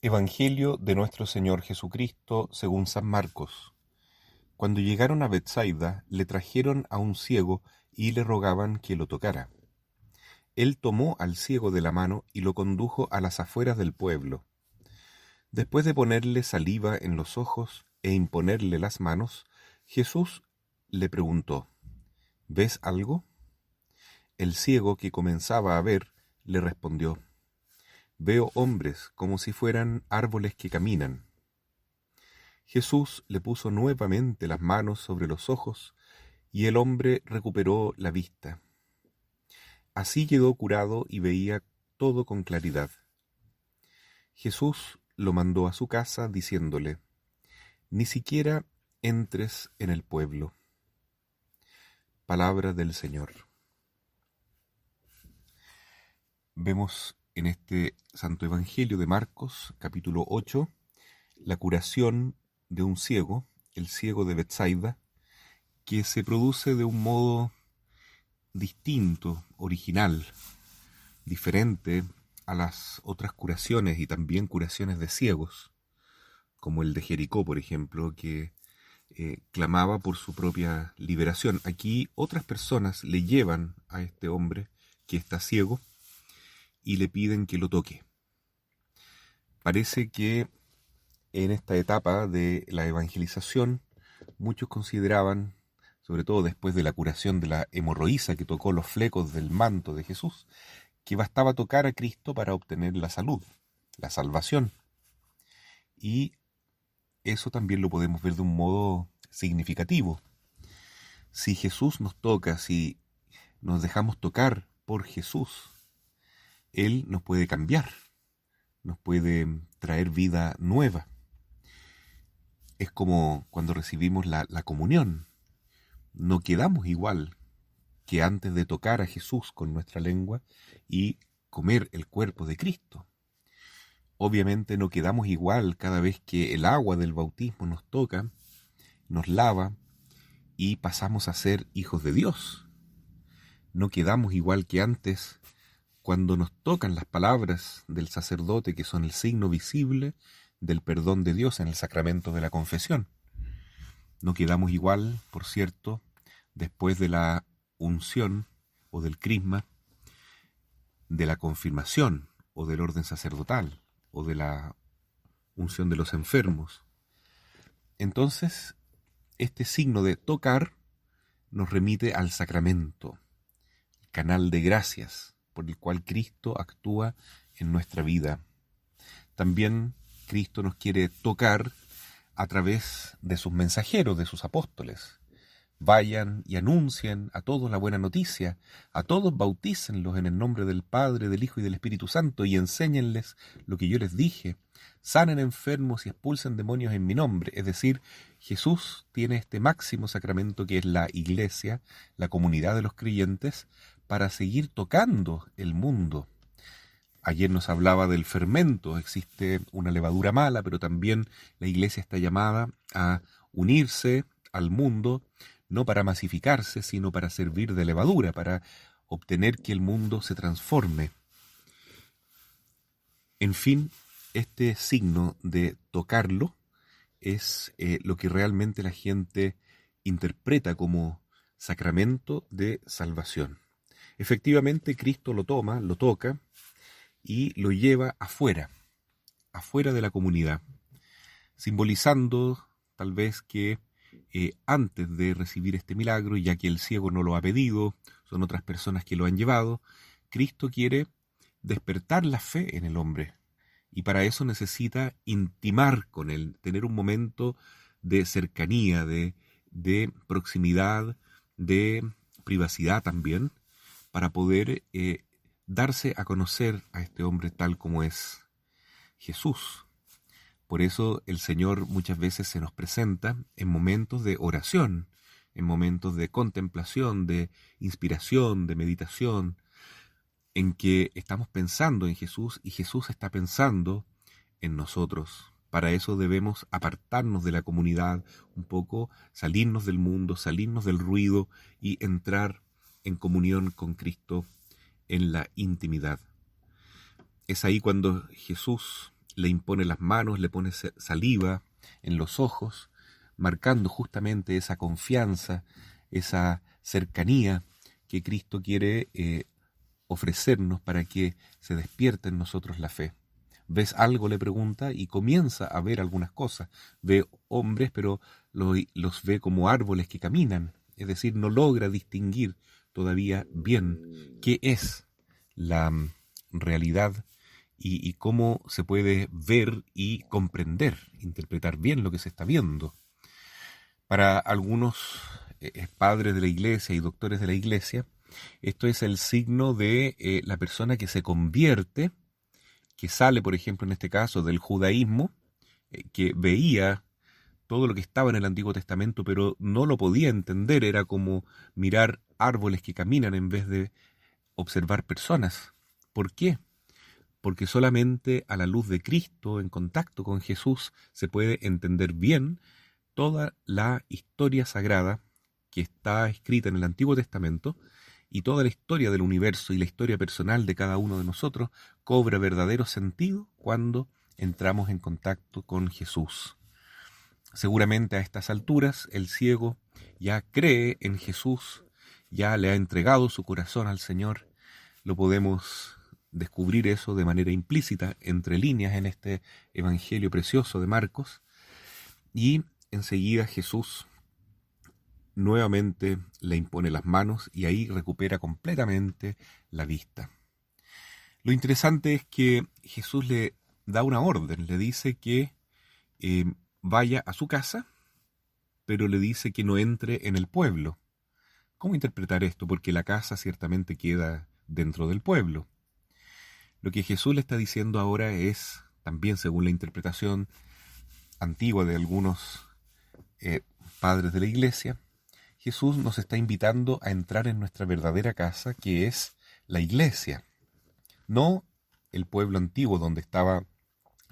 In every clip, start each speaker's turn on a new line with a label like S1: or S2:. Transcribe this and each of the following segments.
S1: Evangelio de nuestro Señor Jesucristo según San Marcos. Cuando llegaron a Betsaida, le trajeron a un ciego y le rogaban que lo tocara. Él tomó al ciego de la mano y lo condujo a las afueras del pueblo. Después de ponerle saliva en los ojos e imponerle las manos, Jesús le preguntó: ¿Ves algo? El ciego, que comenzaba a ver, le respondió: Veo hombres como si fueran árboles que caminan. Jesús le puso nuevamente las manos sobre los ojos y el hombre recuperó la vista. Así quedó curado y veía todo con claridad. Jesús lo mandó a su casa diciéndole: Ni siquiera entres en el pueblo. Palabra del Señor. Vemos en este Santo Evangelio de Marcos, capítulo 8, la curación de un ciego, el ciego de Betsaida, que se produce de un modo distinto, original, diferente a las otras curaciones y también curaciones de ciegos, como el de Jericó, por ejemplo, que clamaba por su propia liberación. Aquí otras personas le llevan a este hombre que está ciego y le piden que lo toque. Parece que en esta etapa de la evangelización muchos consideraban, sobre todo después de la curación de la hemorroísa que tocó los flecos del manto de Jesús, que bastaba tocar a Cristo para obtener la salud, la salvación. Y eso también lo podemos ver de un modo significativo. Si Jesús nos toca, si nos dejamos tocar por Jesús, Él nos puede cambiar, nos puede traer vida nueva. Es como cuando recibimos la comunión. No quedamos igual que antes de tocar a Jesús con nuestra lengua y comer el cuerpo de Cristo. Obviamente no quedamos igual cada vez que el agua del bautismo nos toca, nos lava y pasamos a ser hijos de Dios. No quedamos igual que antes cuando nos tocan las palabras del sacerdote, que son el signo visible del perdón de Dios en el sacramento de la confesión. No quedamos igual, por cierto, después de la unción o del crisma, de la confirmación o del orden sacerdotal o de la unción de los enfermos. Entonces, este signo de tocar nos remite al sacramento, el canal de gracias por el cual Cristo actúa en nuestra vida. También Cristo nos quiere tocar a través de sus mensajeros, de sus apóstoles. Vayan y anuncien a todos la buena noticia, a todos bautícenlos en el nombre del Padre, del Hijo y del Espíritu Santo, y enséñenles lo que yo les dije. Sanen enfermos y expulsen demonios en mi nombre. Es decir, Jesús tiene este máximo sacramento que es la Iglesia, la comunidad de los creyentes, para seguir tocando el mundo. Ayer nos hablaba del fermento. Existe una levadura mala, pero también la Iglesia está llamada a unirse al mundo, no para masificarse, sino para servir de levadura, para obtener que el mundo se transforme. En fin, este signo de tocarlo es lo que realmente la gente interpreta como sacramento de salvación. Efectivamente, Cristo lo toma, lo toca y lo lleva afuera de la comunidad, simbolizando tal vez que antes de recibir este milagro, ya que el ciego no lo ha pedido, son otras personas que lo han llevado, Cristo quiere despertar la fe en el hombre, y para eso necesita intimar con él, tener un momento de cercanía, de proximidad, de privacidad también, para poder darse a conocer a este hombre tal como es Jesús. Por eso el Señor muchas veces se nos presenta en momentos de oración, en momentos de contemplación, de inspiración, de meditación, en que estamos pensando en Jesús y Jesús está pensando en nosotros. Para eso debemos apartarnos de la comunidad un poco, salirnos del mundo, salirnos del ruido y entrar en comunión con Cristo en la intimidad. Es ahí cuando Jesús le impone las manos, le pone saliva en los ojos, marcando justamente esa confianza, esa cercanía que Cristo quiere ofrecernos para que se despierte en nosotros la fe. ¿Ves algo?, le pregunta, y comienza a ver algunas cosas. Ve hombres, pero los ve como árboles que caminan, es decir, no logra distinguir todavía bien qué es la realidad y cómo se puede ver y comprender, interpretar bien lo que se está viendo. Para algunos padres de la iglesia y doctores de la iglesia, esto es el signo de la persona que se convierte, que sale, por ejemplo, en este caso, del judaísmo, que veía todo lo que estaba en el Antiguo Testamento, pero no lo podía entender. Era como mirar árboles que caminan en vez de observar personas. ¿Por qué? Porque solamente a la luz de Cristo, en contacto con Jesús, se puede entender bien toda la historia sagrada que está escrita en el Antiguo Testamento, y toda la historia del universo y la historia personal de cada uno de nosotros cobra verdadero sentido cuando entramos en contacto con Jesús. Seguramente a estas alturas el ciego ya cree en Jesús, ya le ha entregado su corazón al Señor. Lo podemos descubrir eso de manera implícita, entre líneas, en este evangelio precioso de Marcos. Y enseguida Jesús nuevamente le impone las manos y ahí recupera completamente la vista. Lo interesante es que Jesús le da una orden, le dice que vaya a su casa, pero le dice que no entre en el pueblo. ¿Cómo interpretar esto? Porque la casa ciertamente queda dentro del pueblo. Lo que Jesús le está diciendo ahora es, también según la interpretación antigua de algunos padres de la iglesia, Jesús nos está invitando a entrar en nuestra verdadera casa, que es la iglesia. No el pueblo antiguo donde estaba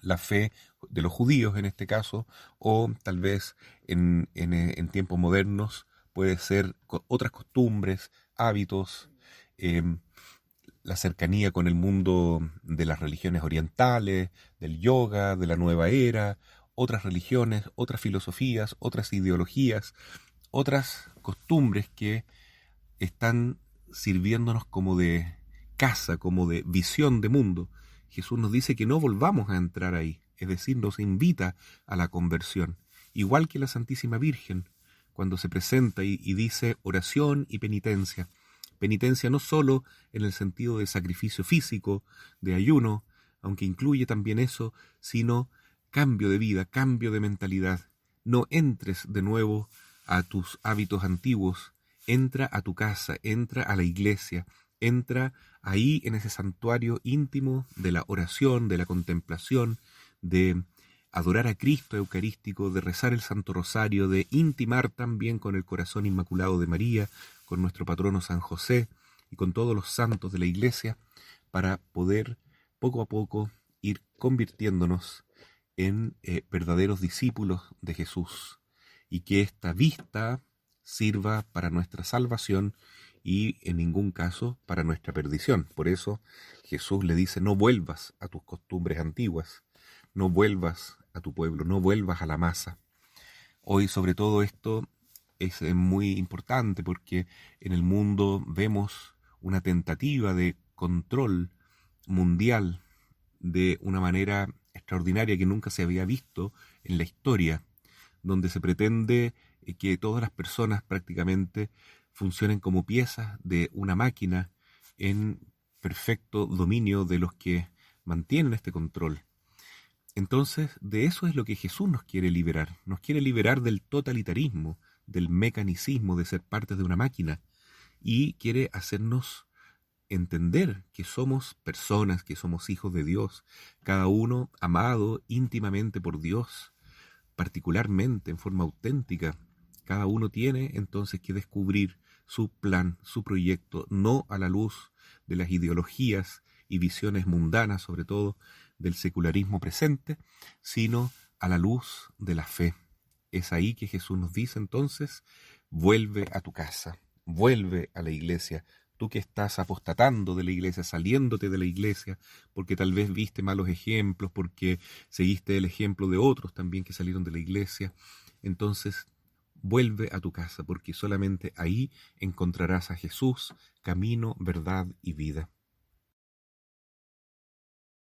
S1: la fe de los judíos en este caso, o tal vez en tiempos modernos puede ser otras costumbres, hábitos, la cercanía con el mundo de las religiones orientales, del yoga, de la nueva era, otras religiones, otras filosofías, otras ideologías, otras costumbres que están sirviéndonos como de casa, como de visión de mundo. Jesús nos dice que no volvamos a entrar ahí, es decir, nos invita a la conversión, igual que la Santísima Virgen, cuando se presenta y dice oración y penitencia. Penitencia no solo en el sentido de sacrificio físico, de ayuno, aunque incluye también eso, sino cambio de vida, cambio de mentalidad. No entres de nuevo a tus hábitos antiguos, entra a tu casa, entra a la iglesia, entra ahí en ese santuario íntimo de la oración, de la contemplación, de adorar a Cristo eucarístico, de rezar el Santo Rosario, de intimar también con el corazón inmaculado de María, con nuestro patrono San José y con todos los santos de la iglesia, para poder poco a poco ir convirtiéndonos en verdaderos discípulos de Jesús, y que esta vista sirva para nuestra salvación y en ningún caso para nuestra perdición. Por eso Jesús le dice: no vuelvas a tus costumbres antiguas, no vuelvas a tu pueblo, no vuelvas a la masa. Hoy sobre todo esto es muy importante porque en el mundo vemos una tentativa de control mundial de una manera extraordinaria que nunca se había visto en la historia, donde se pretende que todas las personas prácticamente funcionen como piezas de una máquina en perfecto dominio de los que mantienen este control. Entonces, de eso es lo que Jesús nos quiere liberar del totalitarismo, del mecanicismo de ser parte de una máquina, y quiere hacernos entender que somos personas, que somos hijos de Dios, cada uno amado íntimamente por Dios, particularmente, en forma auténtica. Cada uno tiene entonces que descubrir su plan, su proyecto, no a la luz de las ideologías y visiones mundanas, sobre todo del secularismo presente, sino a la luz de la fe. Es ahí que Jesús nos dice entonces: vuelve a tu casa, vuelve a la iglesia, tú que estás apostatando de la iglesia, saliéndote de la iglesia, porque tal vez viste malos ejemplos, porque seguiste el ejemplo de otros también que salieron de la iglesia, entonces vuelve a tu casa, porque solamente ahí encontrarás a Jesús, camino, verdad y vida.